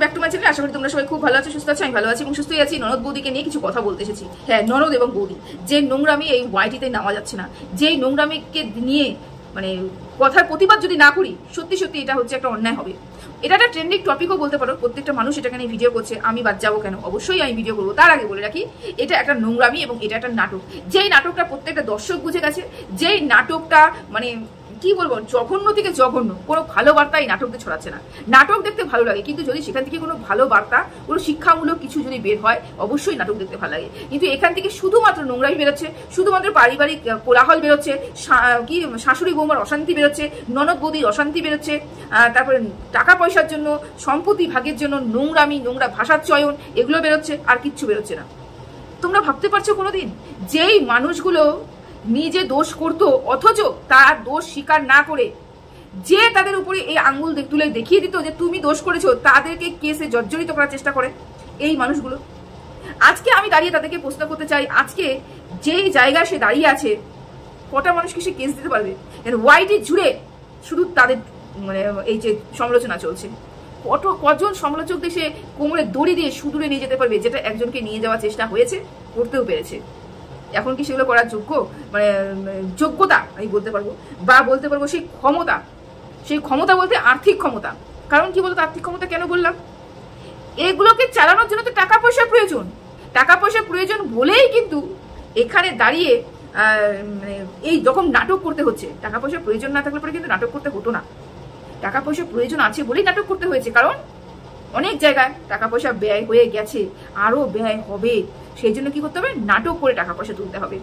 Back to my channel. আশা করি তোমরা সবাই খুব ভালো আছো, সুস্থ আছো। আমি ভালো আছি এবং সুস্থই আছি। ননদ বৌদিকে নিয়ে কিছু কথা বলতে এসেছি। হ্যাঁ, ননদ এবং বৌদি যে নোংরামি এই ওয়াইটিতে নামা যাচ্ছে না, যেই নোংরামিকে নিয়ে মানে কথার প্রতিবাদ যদি না করি, সত্যি সত্যি এটা হচ্ছে একটা অন্যায় হবে। এটা একটা ট্রেন্ডিং টপিকও বলতে পারো, প্রত্যেকটা মানুষ এটাকে নিয়ে ভিডিও করছে, আমি বাদ যাবো কেন? অবশ্যই আমি ভিডিও করবো। তার আগে বলে রাখি, এটা একটা নোংরামি এবং এটা একটা নাটক। যেই নাটকটা প্রত্যেকটা দর্শক বুঝে গেছে, যেই নাটকটা মানে কি বলবো, জঘন্য থেকে জঘন্য, কোনো ভালো বার্তা এই নাটকতে ছড়াচ্ছে না। নাটক দেখতে ভালো লাগে, কিন্তু যদি সেখান থেকে কোনো ভালো বার্তা, কোনো শিক্ষামূলক কিছু যদি বের হয়, অবশ্যই নাটক দেখতে ভালো লাগে। কিন্তু এখান থেকে শুধুমাত্র নোংরামি বেরোচ্ছে, শুধুমাত্র পারিবারিক কোলাহল বেরোচ্ছে, কি শাশুড়ি বৌমার অশান্তি বেরোচ্ছে, ননদ বৌদির অশান্তি বেরোচ্ছে, তারপরে টাকা পয়সার জন্য, সম্পত্তি ভাগের জন্য নোংরামি, নোংরা ভাষার চয়ন, এগুলো বেরোচ্ছে, আর কিচ্ছু বেরোচ্ছে না। তোমরা ভাবতে পারছো কোনোদিন যেই মানুষগুলো নিজে দোষ করতো, অথচ তার দোষ স্বীকার না করে যে তাদের উপরে এই আঙ্গুল তুলে দেখিয়ে দিত যে তুমি দোষ করেছো, তাদেরকে কেসে জর্জরিত করার চেষ্টা করে এই মানুষগুলো। আজকে আমি দাঁড়িয়ে তাদেরকে প্রশ্ন করতে চাই, আজকে যেই জায়গায় সে দাঁড়িয়ে আছে, কটা মানুষকে সে কেস দিতে পারবে? ওয়াইটি জুড়ে শুধু তাদের মানে এই যে সমালোচনা চলছে, কজন সমালোচক দেশে কোমরে দড়ি দিয়ে সুদূরে নিয়ে যেতে পারবে, যেটা একজনকে নিয়ে যাওয়ার চেষ্টা হয়েছে, করতেও পেরেছে। এখন কি সেগুলো করার যোগ্য, মানে যোগ্যতা আমি বলতে পারবো, বা বলতে পারবো সেই ক্ষমতা? সেই ক্ষমতা বলতে আর্থিক ক্ষমতা। কারণ কি বলতো, আর্থিক ক্ষমতা কেন বললাম? এগুলোকে চালানোর জন্য তো টাকা পয়সার প্রয়োজন। টাকা পয়সার প্রয়োজন বলেই কিন্তু এখানে দাঁড়িয়ে এই রকম নাটক করতে হচ্ছে। টাকা পয়সার প্রয়োজন না থাকলে পরে কিন্তু নাটক করতে হতো না। টাকা পয়সার প্রয়োজন আছে বলেই নাটক করতে হয়েছে, কারণ অনেক জায়গায় টাকা পয়সা ব্যয় হয়ে গেছে, আরো ব্যয় হবে। সেই জন্য কি করতে হবে? নাটক করে টাকা পয়সা তুলতে হবে।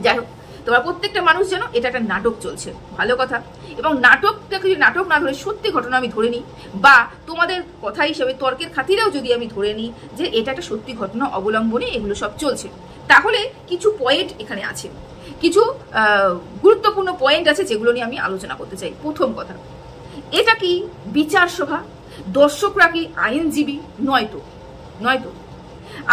যাই হোক, তোমরা প্রত্যেকটা মানুষ জানো এটা একটা নাটক চলছে, ভালো কথা। এবং নাটকটাকে যদি নাটক না ধরে সত্যি ঘটনা আমি ধরে নিই, বা তোমাদের কথা হিসেবে তর্কের খাতিরেও যদি আমি ধরে নিই যে এটা একটা সত্যি ঘটনা অবলম্বনে এগুলো সব চলছে, তাহলে কিছু পয়েন্ট এখানে আছে, কিছু গুরুত্বপূর্ণ পয়েন্ট আছে যেগুলো নিয়ে আমি আলোচনা করতে চাই। প্রথম কথা, এটা কি বিচার সভা? দর্শকরা কি আইনজীবী? নয়তো নয়তো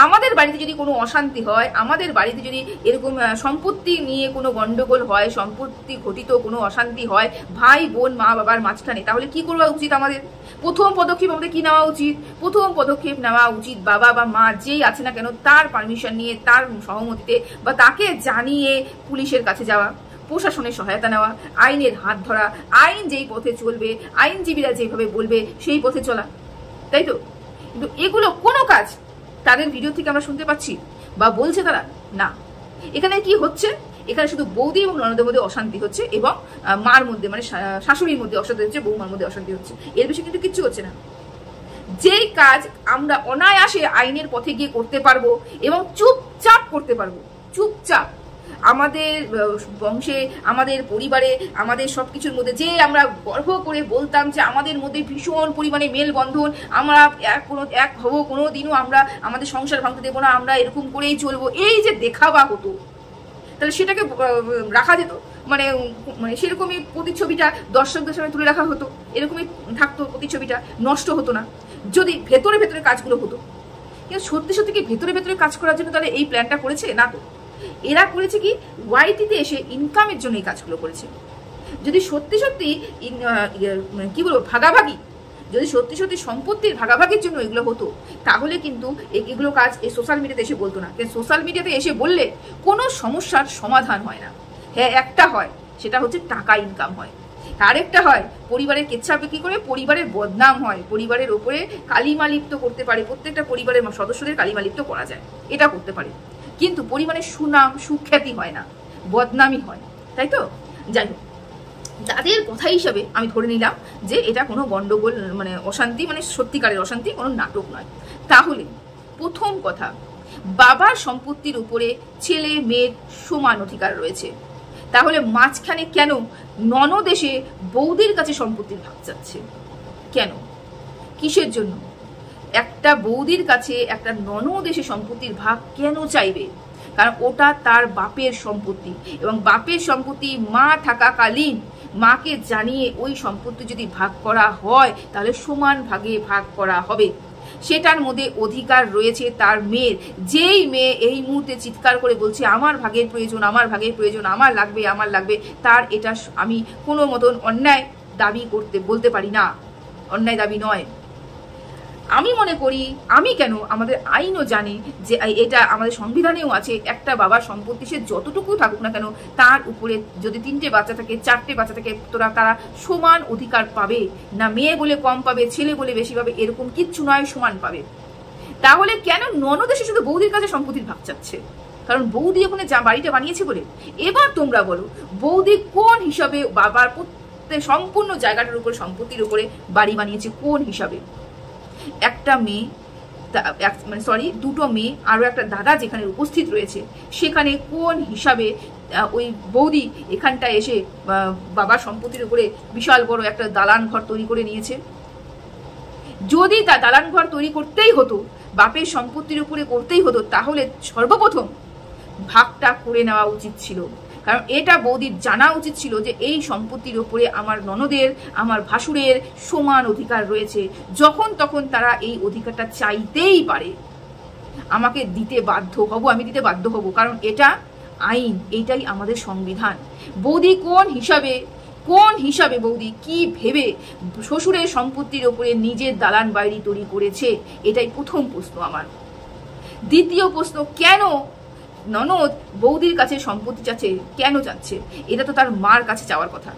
আমাদের বাড়িতে যদি কোনো অশান্তি হয়, আমাদের বাড়িতে যদি এরকম সম্পত্তি নিয়ে কোনো গন্ডগোল হয়, সম্পত্তি ঘটিত কোনো অশান্তি হয় ভাই বোন মা বাবার মাঝখানে, তাহলে কি করা উচিত? আমাদের প্রথম পদক্ষেপ আমাদের কি নেওয়া উচিত? প্রথম পদক্ষেপ নেওয়া উচিত বাবা বা মা যেই আছে না কেন, তার পারমিশন নিয়ে, তার সহমতিতে বা তাকে জানিয়ে পুলিশের কাছে যাওয়া, প্রশাসনের সহায়তা নেওয়া, আইনের হাত ধরা, আইন যেই পথে চলবে, আইনজীবীরা যেভাবে বলবে সেই পথে চলা, তাই তো? কিন্তু এগুলো কোনো কাজ তাদের ভিডিও থেকে আমরা শুনতে পাচ্ছি বা বলছে তারা না। এখানে কি হচ্ছে? এখানে শুধু বৌদি এবং ননদের মধ্যে অশান্তি হচ্ছে, এবং মার মধ্যে মানে শাশুড়ির মধ্যে অশান্তি হচ্ছে, বৌমার মধ্যে অশান্তি হচ্ছে। এর বেশি কিন্তু কিচ্ছু হচ্ছে না। যেই কাজ আমরা অনায়াসে আইনের পথে গিয়ে করতে পারবো এবং চুপচাপ করতে পারবো, চুপচাপ, আমাদের বংশে, আমাদের পরিবারে, আমাদের সবকিছুর মধ্যে যে আমরা গর্ব করে বলতাম যে আমাদের মধ্যে ভীষণ পরিমাণে মেলবন্ধন, আমরা এক হবো, কোনো দিনও আমরা আমাদের সংসার ভাঙতে দেবো না, আমরা এরকম করেই চলবো, এই যে দেখাবা হতো, তাহলে সেটাকে রাখা যেত, মানে মানে সেরকমই প্রতিচ্ছবিটা দর্শকদের সামনে তুলে রাখা হতো, এরকমই থাকতো, প্রতিচ্ছবিটা নষ্ট হতো না যদি ভেতরে ভেতরে কাজগুলো হতো। কিন্তু সত্যি সত্যি কি ভেতরে ভেতরে কাজ করার জন্য তাহলে এই প্ল্যানটা করেছে? না তো। এরা করেছে কি, ওয়াইটিতে এসে ইনকামের জন্য এই কাজগুলো করেছে। যদি সত্যি সত্যি কি বলবো, ভাগাভাগি, যদি সত্যি সত্যি সম্পত্তির ভাগাভাগির জন্য এগুলো হতো, তাহলে কিন্তু এগুলো কাজ এই সোশ্যাল মিডিয়াতে এসে বলতো না। কিন্তু সোশ্যাল মিডিয়াতে এসে বললে কোনো সমস্যার সমাধান হয় না। হ্যাঁ, একটা হয়, সেটা হচ্ছে টাকা ইনকাম হয়। আরেকটা হয়, পরিবারের কেচ্ছা বিক্রি করে পরিবারের বদনাম হয়, পরিবারের ওপরে কালিমালিপ্ত করতে পারে, প্রত্যেকটা পরিবারের সদস্যদের কালিমালিপ্ত করা যায়, এটা করতে পারে। কিন্তু পরিবারের সুনাম সুখ্যাতি হয় না, বদনামি হয়, তাই তো? যাই হোক, তাদের কথা হিসাবে আমি ধরে নিলাম যে এটা কোনো গন্ডগোল মানে অশান্তি, মানে সত্যিকারের অশান্তি, কোনো নাটক নয়। তাহলে প্রথম কথা, বাবার সম্পত্তির উপরে ছেলে মেয়ের সমান অধিকার রয়েছে, তাহলে মাঝখানে কেন ননদ এসে বৌদির কাছে সম্পত্তির ভাগ চাচ্ছে? কেন? কিসের জন্য? একটা বৌদির কাছে একটা ননদ এসে সম্পত্তির ভাগ কেন চাইবে? কারণ ওটা তার বাপের সম্পত্তি, এবং বাপের সম্পত্তি মা থাকাকালীন মাকে জানিয়ে ওই সম্পত্তি যদি ভাগ করা হয়, তাহলে সমান ভাগে ভাগ করা হবে। সেটার মধ্যে অধিকার রয়েছে তার মেয়ের। যেই মেয়ে এই মুহূর্তে চিৎকার করে বলছে আমার ভাগের প্রয়োজন, আমার ভাগের প্রয়োজন, আমার লাগবে, আমার লাগবে, তার এটা আমি কোনো মতন অন্যায় দাবি বলতে পারি না, অন্যায় দাবি নয়। আমি মনে করি, আমি কেন, আমাদের আইনও জানে যে এটা আমাদের সংবিধানেও আছে, একটা বাবার সম্পত্তি সে যতটুকু থাকুক না কেন তার উপরে যদি 3টে বাচ্চা থাকে 4টে বাচ্চা থাকে তারা সমান অধিকার পাবে না, মেয়ে বলে কম পাবে ছেলে বলে বেশি পাবে এরকম কিচ্ছু নয়, সমান পাবে। তাহলে কেন ননদ এসে শুধু বৌদির কাছে সম্পত্তির ভাগ চাচ্ছে? কারণ বৌদি ওখানে যা বাড়িটা বানিয়েছে বলে। এবার তোমরা বলো বৌদি কোন হিসাবে বাবার সম্পূর্ণ জায়গাটার উপরে সম্পত্তির উপরে বাড়ি বানিয়েছে, কোন হিসাবে? একটা মেয়ে মানে সরি দুটো মেয়ে আরো একটা দাদা যেখানে উপস্থিত রয়েছে সেখানে কোন হিসাবে ওই বৌদি এখানটা এসে বাবার সম্পত্তির উপরে বিশাল বড় একটা দালান ঘর তৈরি করে নিয়েছে? যদি তা দালান ঘর তৈরি করতেই হতো, বাপের সম্পত্তির উপরে করতেই হতো, তাহলে সর্বপ্রথম ভাগটা করে নেওয়া উচিত ছিল। কারণ এটা বৌদির জানা উচিত ছিল যে এই সম্পত্তির উপরে আমার ননদের আমার ভাসুরের সমান অধিকার রয়েছে। যখন তখন তারা এই অধিকারটা চাইতেই পারে, আমাকে দিতে বাধ্য হব, আমি দিতে বাধ্য হব, কারণ এটা আইন, এইটাই আমাদের সংবিধান। বৌদি কোন হিসাবে বৌদি কি ভেবে শ্বশুরের সম্পত্তির উপরে নিজের দালান বাড়ি তৈরি করেছে? এটাই প্রথম প্রশ্ন আমার। দ্বিতীয় প্রশ্ন, কেন ননদ বৌদির কাছে সম্পত্তি চাচ্ছে? কেন চাচ্ছে? এটা তো তার মার কাছে চাওয়ার কথা।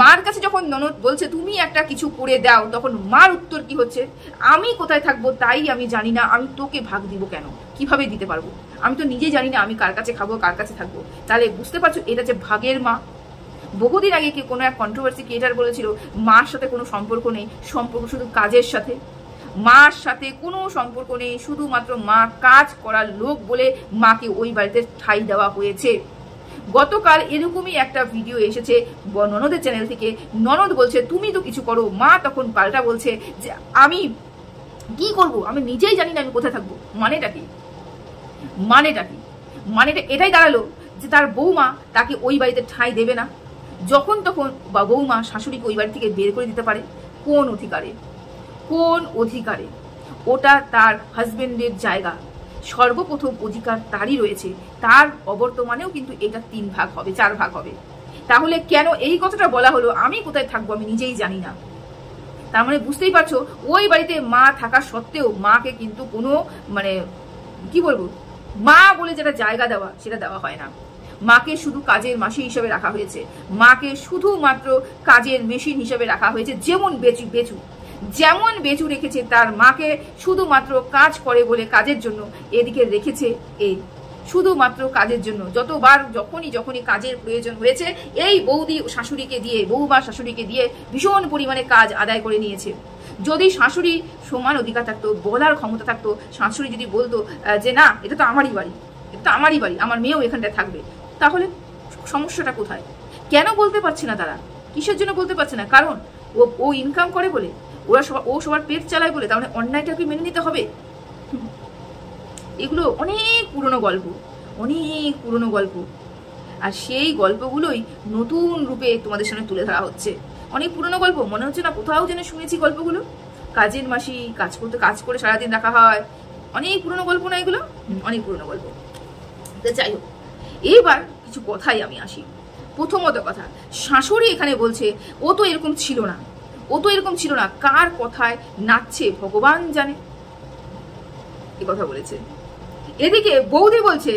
মার কাছে যখন ননদ বলছে তুমি একটা কিছু করে দাও, তখন মার উত্তর কি হচ্ছে? আমি কোথায় থাকবো তাই আমি জানি না, আমি তোকে ভাগ দিব কেন, কিভাবে দিতে পারবো? আমি তো নিজে জানি না আমি কার কাছে খাবো কার কাছে থাকবো। তাহলে বুঝতে পারছো এটা যে ভাগের মা। বহুদিন আগে কি কোনো এক কন্ট্রোভার্সি ক্রিয়েটার বলেছিল মার সাথে কোনো সম্পর্ক নেই, সম্পর্ক শুধু কাজের সাথে। মার সাথে কোনো সম্পর্ক নেই, শুধুমাত্র মা কাজ করার লোক বলে মাকে ওই বাড়িতে ঠাঁই দেওয়া হয়েছে। গতকাল এরকমই একটা ভিডিও এসেছে ননদের চ্যানেল থেকে, ননদ বলছে তুমি তো কিছু করো, মা তখন পাল্টা বলছে যে আমি কি করব, আমি নিজেই জানি না আমি কোথায় থাকবো। মানেটা কি? মানেটা এটাই দাঁড়ালো যে তার বৌমা তাকে ওই বাড়িতে ঠাঁই দেবে না, যখন তখন বা বৌমা শাশুড়িকে ওই বাড়ি থেকে বের করে দিতে পারে। কোন অধিকারে? ওটা তার হাজবেন্ডের জায়গা, সর্বপ্রথম অধিকার তারই রয়েছে। তার অবর্তমানেও কিন্তু এটা 3 ভাগ হবে, 4 ভাগ হবে। তাহলে কেন এই কথাটা বলা হলো আমি কোথায় থাকবো আমি নিজেই জানি না? তার মানে বুঝতেই পারছো ওই বাড়িতে মা থাকা সত্ত্বেও মাকে কিন্তু কোনো মানে কি বলবো, মা বলে যেটা জায়গা দেওয়া সেটা দেওয়া হয় না। মাকে শুধু কাজের মাসি হিসেবে রাখা হয়েছে, মাকে শুধুমাত্র কাজের মেশিন হিসেবে রাখা হয়েছে। যেমন বেচু রেখেছে তার মাকে শুধুমাত্র কাজ করে বলে কাজের জন্য, এদিকে রেখেছে এই শুধুমাত্র কাজের জন্য। যতবার যখনই কাজের প্রয়োজন হয়েছে এই বৌমা শাশুড়িকে দিয়ে ভীষণ পরিমাণে কাজ আদায় করে নিয়েছে। যদি শাশুড়ি সমান অধিকার থাকতো, বলার ক্ষমতা থাকতো, শাশুড়ি যদি বলতো যে না এটা তো আমারই বাড়ি, আমার মেয়েও এখানটায় থাকবে, তাহলে সমস্যাটা কোথায়? কেন বলতে পারছে না তারা? কিসের জন্য বলতে পারছে না? কারণ ও ইনকাম করে বলে, ও সবার পেট চালায় বলে, তাহলে অন্যায়টাকে মেনে নিতে হবে। এগুলো অনেক পুরনো গল্প, আর সেই গল্পগুলোই নতুন রূপে তোমাদের সামনে তুলে ধরা হচ্ছে। অনেক পুরনো গল্প, মনে হচ্ছে না কোথাও যেন শুনেছি গল্পগুলো। কাজের মাসি কাজ করে সারাদিন রাখা হয়, অনেক পুরনো গল্প না এগুলো? অনেক পুরনো গল্প। তো যাই হোক, এবার কিছু কথাই আমি আসি। প্রথমত কথা, শাশুড়ি এখানে বলছে ও তো এরকম ছিল না, কার কথায় নাচছে ভগবান জানে, এ কথা বলেছে। এদিকে বৌদি বলছে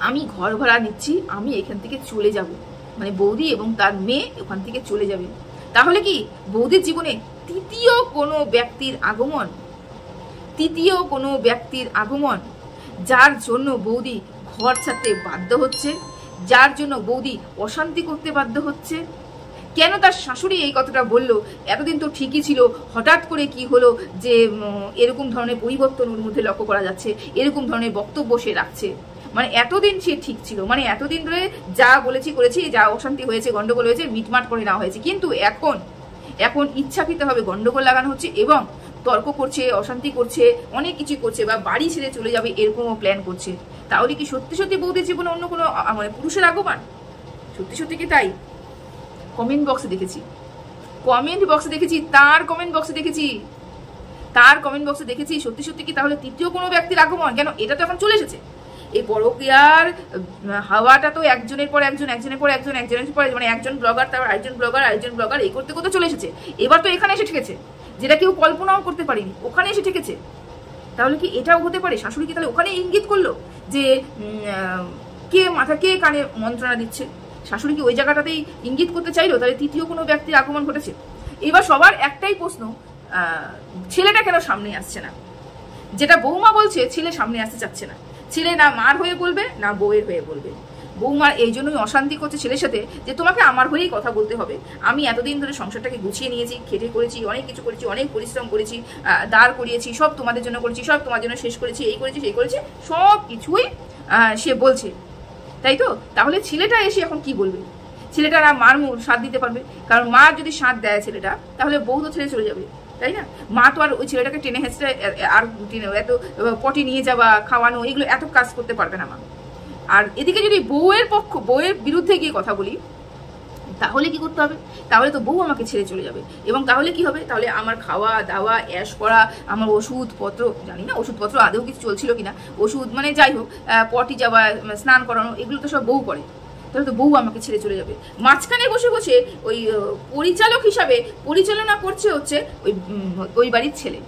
আমি ঘর ভাড়া নিচ্ছি, আমি এখান থেকে চলে যাব, মানে বৌদি এবং তার মেয়ে ওখান থেকে চলে যাবে। তাহলে কি বৌদির জীবনে তৃতীয় কোনো ব্যক্তির আগমন, যার জন্য বৌদি ঘর ছাড়তে বাধ্য হচ্ছে, যার জন্য বৌদি অশান্তি করতে বাধ্য হচ্ছে? কেন তার শাশুড়ি এই কথাটা বললো? এতদিন তো ঠিকই ছিল, হঠাৎ করে কি হলো যে এরকম ধরনের পরিবর্তন ওর মধ্যে লক্ষ্য করা যাচ্ছে, এরকম ধরনের বক্তব্য সে রাখছে? মানে এতদিন সে ঠিক ছিল, মানে এতদিন ধরে যা করেছি, যা অশান্তি হয়েছে, গন্ডগোল হয়েছে, মিটমাট করে নেওয়া হয়েছে, কিন্তু এখন ইচ্ছাকৃতভাবে গন্ডগোল লাগানো হচ্ছে এবং তর্ক করছে, অশান্তি করছে, অনেক কিছু করছে, বা বাড়ি ছেড়ে চলে যাবে এরকমও প্ল্যান করছে। তাহলে কি সত্যি বৌদির জীবনে অন্য কোনো মানে পুরুষের আগমন? সত্যি কি তাই? কমেন্ট বক্সে দেখেছি, তার কমেন্ট বক্সে দেখেছি সত্যি কি তাহলে তৃতীয় কোনো ব্যক্তির আগমন? কেন এটা তো এখন চলে এসেছে। এই পরকীয়ার হাওয়াটা তো একজনের পর একজন, মানে একজন ব্লগার, তারপর আরেকজন ব্লগার এই করতে চলে এসেছে। এবার তো এখানে এসে ঠেকেছে। যেটা কেউ কল্পনাও করতে পারেনি, ওখানে এসে ঠেকেছে। তাহলে কি এটাও হতে পারে? শাশুড়ি কি তাহলে ওখানে ইঙ্গিত করলো যে কে কানে মন্ত্রণা দিচ্ছে? শাশুড়ি কি ওই জায়গাটাতেই ইঙ্গিত করতে চাইলো তাহলে তৃতীয় কোনো ব্যক্তির আগমন ঘটেছে? এবার সবার একটাই প্রশ্ন, ছেলেটা কেন সামনে আসছে না? যেটা বৌমা বলছে, ছেলে সামনে আসতে চাচ্ছে না। ছেলে না মার হয়ে বলবে না বউয়ের হয়ে বলবে। বৌমা এই জন্যই অশান্তি করছে ছেলের সাথে যে তোমাকে আমার হয়েই কথা বলতে হবে। আমি এতদিন ধরে সংসারটাকে গুছিয়ে নিয়েছি, খেটে করেছি, অনেক কিছু করেছি, অনেক পরিশ্রম করেছি, দাঁড় করিয়েছি, সব তোমাদের জন্য করেছি, সব তোমার জন্য শেষ করেছি, এই করেছি সেই করেছি, সব কিছুই সে বলছে, তাই তো? তাহলে ছেলেটা এসে এখন কি বলবে? ছেলেটা না মার সাথ দিতে পারবে, কারণ মা যদি সাথ দেয় ছেলেটা, তাহলে বউ তো ছেড়ে চলে যাবে, তাই না? মা তো আর ওই ছেলেটাকে টেনে হেঁচড়ে আর এত পটি নিয়ে যাওয়া, খাওয়ানো, এগুলো এত কাজ করতে পারবে না মা। আর এদিকে যদি বউয়ের বিরুদ্ধে গিয়ে কথা বলি, তাহলে কি করতে হবে? তাহলে তো বউ আমাকে ছেড়ে চলে যাবে, এবং তাহলে কি হবে? তাহলে আমার খাওয়া দাওয়া, অ্যাশ করা, আমার ওষুধপত্র, জানি না ওষুধপত্র আদৌ কিছু চলছিল কিনা, ওষুধ মানে যাই হোক, পটি যাওয়া, স্নান করানো, এগুলো তো সব বউ করে। তাহলে তো বউ আমাকে ছেড়ে চলে যাবে। মাঝখানে বসে বসে ওই পরিচালক হিসাবে পরিচালনা করছে হচ্ছে ওই বাড়ির ছেলে।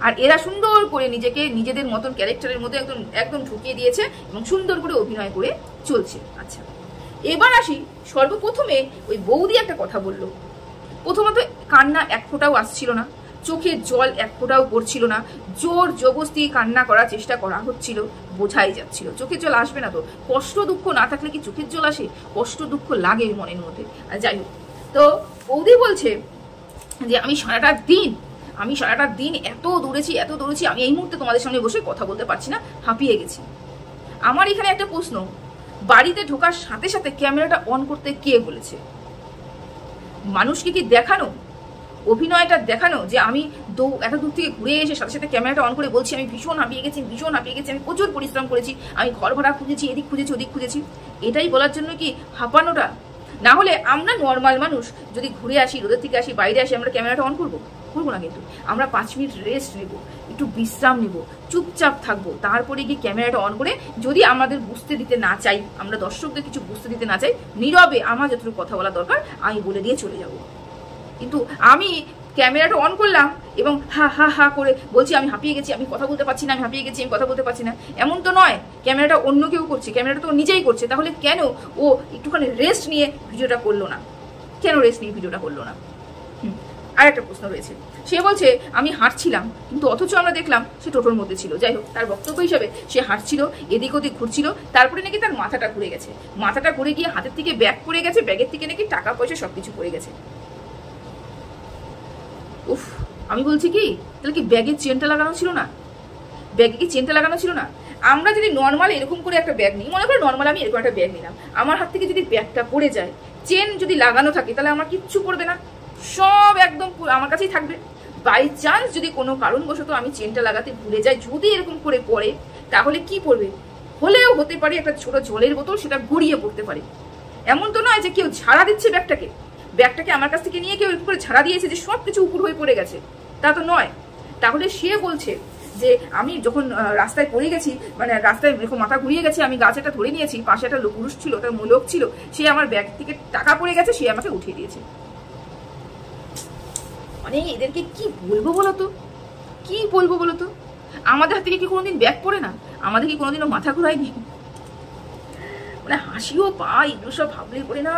আর এরা সুন্দর করে নিজেকে নিজেদের মতন ক্যারেক্টারের মধ্যে একদম ঢুকিয়ে দিয়েছে এবং সুন্দর করে অভিনয় করে চলছে। আচ্ছা, এবার আসি, সর্বপ্রথমে ওই বৌদি একটা কথা বলল। প্রথমত কান্না এক ফোঁটাও আসছিল না, চোখের জল এক ফোঁটাও পড়ছিল না, জোর জবরদস্তি কান্না করার চেষ্টা করা হচ্ছিল, বোঝাই যাচ্ছিল। চোখের জল আসবে না তো? কষ্ট দুঃখ না থাকলে কি চোখের জল আসে? কষ্ট দুঃখ লাগে মনের মধ্যে। আর যাই হোক, তো বৌদি বলছে যে আমি সারাটা দিন এত দৌড়েছি, আমি এই মুহূর্তে তোমাদের সামনে বসে কথা বলতে পারছি না, হাঁপিয়ে গেছি। আমার এখানে একটা প্রশ্ন, বাড়িতে ঢোকার সাথে সাথে ক্যামেরাটা অন করতে কে বলেছে? মানুষকে কি দেখানো, অভিনয়টা দেখানো যে আমি এত দূর থেকে ঘুরে এসে সাথে সাথে ক্যামেরাটা অন করে বলছি আমি ভীষণ হাঁপিয়ে গেছি, আমি প্রচুর পরিশ্রম করেছি, আমি ঘর ভাড়া খুঁজেছি, এদিক খুঁজেছি, ওদিক খুঁজেছি, এটাই বলার জন্য কি হাঁপানোটা? না হলে আমরা নর্মাল মানুষ যদি ঘুরে আসি, রোদের থেকে আসি, বাইরে আসি, আমরা ক্যামেরাটা অন করবো না, কিন্তু আমরা 5 মিনিট রেস্ট নেব, একটু বিশ্রাম নেব, চুপচাপ থাকবো, তারপরে গিয়ে ক্যামেরাটা অন করে, যদি আমাদের বুঝতে দিতে না চাই, আমরা দর্শকদের কিছু বুঝতে দিতে না চাই, নীরবে আমার যতটুকু কথা বলা দরকার আমি বলে দিয়ে চলে যাব। কিন্তু আমি ক্যামেরাটা অন করলাম এবং হা হা হা করে বলছি আমি হাঁপিয়ে গেছি, আমি কথা বলতে পারছি না, আমি হাঁপিয়ে গেছি, আমি কথা বলতে পারছি না, এমন তো নয়। ক্যামেরাটা অন্য কেউ করছে, ক্যামেরাটা তো নিজেই করছে, তাহলে কেন ও একটুখানি রেস্ট নিয়ে ভিডিওটা করলো না? কেন রেস্ট নিয়ে ভিডিওটা করলো না? আর একটা প্রশ্ন রয়েছে, সে বলছে আমি হাঁটছিলাম, কিন্তু অথচ আমরা দেখলাম সে টোটোর মধ্যে ছিল। যাই হোক, তার বক্তব্য হিসাবে সে হাঁটছিল, এদিক ওদিক ঘুরছিল, তারপরে নাকি তার মাথাটা ঘুরে গেছে, মাথাটা ঘুরে গিয়ে হাতের থেকে ব্যাগ পড়ে গেছে, ব্যাগের থেকে নাকি টাকা পয়সা সবকিছু পড়ে গেছে। উফ, আমি বলছি কি, তাহলে কি ব্যাগের চেনটা লাগানো ছিল না? ব্যাগে কি চেনটা লাগানো ছিল না? আমরা যদি নর্মাল এরকম করে একটা ব্যাগ নিই, মনে করো নর্মাল আমি এরকম একটা ব্যাগ নিলাম, আমার হাত থেকে যদি ব্যাগটা পড়ে যায়, চেন যদি লাগানো থাকে, তাহলে আমার কিচ্ছু পড়বে না, সব একদম আমার কাছেই থাকবে। বাই চান্স যদি কোনো কারণবশত আমি চেনটা লাগাতে ভুলে যাই, যদি এরকম করে পড়ে, তাহলে কি পড়বে? হলেও হতে পারে একটা ছোট জলের বোতল, সেটা গড়িয়ে পড়তে পারে। এমন তো নয় যে কেউ ঝাড়া দিচ্ছে ব্যাগটাকে আমার কাছ থেকে নিয়ে কেউ একটু করে ঝাড়া দিয়েছে যে সব কিছু উপর হয়ে পড়ে গেছে, তা তো নয়। তাহলে সে বলছে যে আমি যখন রাস্তায় পড়ে গেছি, মানে রাস্তায় এরকম মাথা ঘুরিয়ে গেছে, আমি গাছটা ধরে নিয়েছি, পাশে একটা পুরুষ ছিল, একটা লোক ছিল, সে আমার ব্যাগ থেকে টাকা পড়ে গেছে, সে আমাকে উঠিয়ে দিয়েছে। মানে এদেরকে কি বলবো বলো তো? আমাদের হাত থেকে কি কোনোদিন ব্যাগ পড়ে না? আমাদের কি কোনোদিনও মাথা ঘুরায়নি? মানে হাসিও পায় এগুলো সব ভাবলে পড়ে না।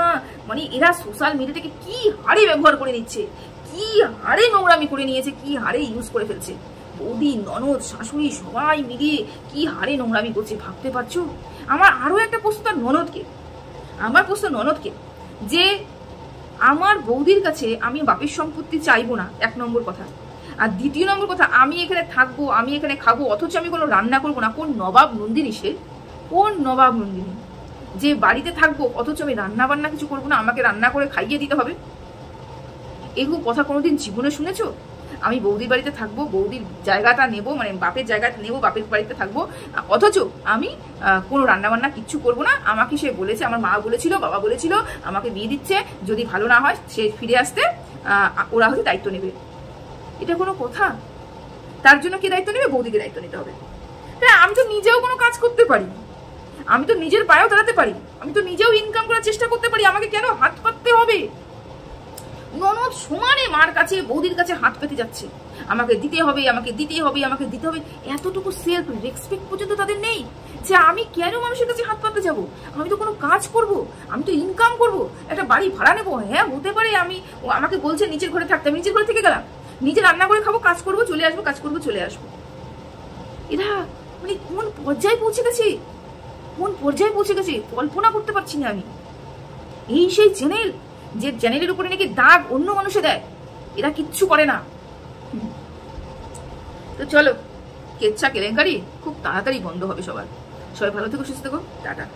মানে এরা সোশ্যাল মিডিয়াটাকে কি হারে ব্যবহার করে নিচ্ছে, কি হারে নোংরামি করে নিয়েছে, কি হারে ইউজ করে ফেলছে। বৌদি, ননদ, শাশুড়ি সবাই মিলিয়ে কি হারে নোংরামি করছে, ভাবতে পারছো? আমার আরো একটা প্রশ্ন তার ননদকে, যে আমার বৌদির কাছে আমি বাপের সম্পত্তি চাইবো না, 1 নম্বর কথা। আর 2 নম্বর কথা, আমি এখানে থাকবো, আমি এখানে খাবো, অথচ আমি কোনো রান্না করবো না। কোন নবাব নন্দিনী সে? কোন নবাব নন্দিনী যে বাড়িতে থাকবো অথচ আমি রান্না বান্না কিছু করবো না, আমাকে রান্না করে খাইয়ে দিতে হবে? এগুলো কথা কোনোদিন জীবনে শুনেছো? আমি বৌদির বাড়িতে থাকবো, বৌদির জায়গাটা নেবো, মানে বাপের জায়গাটা নেবো, বাপের বাড়িতে থাকবো, অথচ আমি কোনো রান্নাবান্না কিচ্ছু করবো না। আমাকে সে বলেছে, আমার মা বলেছিল, বাবা বলেছিল, আমাকে বিয়ে দিচ্ছে, যদি ভালো না হয় সে ফিরে আসতে ওরা হয়তো দায়িত্ব নেবে। এটা কোনো কথা? তার জন্য কে দায়িত্ব নেবে? বৌদিকে দায়িত্ব নিতে হবে। হ্যাঁ, আমি তো নিজেও কোনো কাজ করতে পারি, আমি তো নিজের পায়েও দাঁড়াতে পারি, আমি তো নিজেও ইনকাম করার চেষ্টা করতে পারি, আমাকে কেন হাত পাততে হবে? ননদ সমানে মার কাছে বৌদির কাছে হাত পেতে যাচ্ছে, আমাকে দিতে হবে, আমাকে দিতে হবে, আমাকে দিতে হবে। এতটুকু সেলফ রেসপেক্ট পর্যন্ত তাদের নেই যে আমি কেন মানুষের কাছে হাত পাতে যাব? আমি তো কোনো কাজ করব, আমি তো ইনকাম করব, একটা বাড়ি ভাড়া নেবো। হ্যাঁ হতে পারে আমাকে বলছে নিচের ঘরে থাকতে, আমি নিচের ঘরে থেকে গেলাম, নিজে রান্না করে খাবো, কাজ করবো, চলে আসবো, কাজ করবো, চলে আসবো। এরা মানে কোন পর্যায়ে পৌঁছে গেছে, কোন পর্যায়ে পৌঁছে গেছে কল্পনা করতে পারছি না আমি। এই সেই চ্যানেল, যে চ্যানেলের উপরে নাকি দাগ অন্য মানুষে দেয়, এরা কিচ্ছু করে না। তো চলো, কেচ্ছা কেলেঙ্কারি খুব তাড়াতাড়ি বন্ধ হবে সবার। সবাই ভালো থেকো, সুস্থ থেকো, টাটা।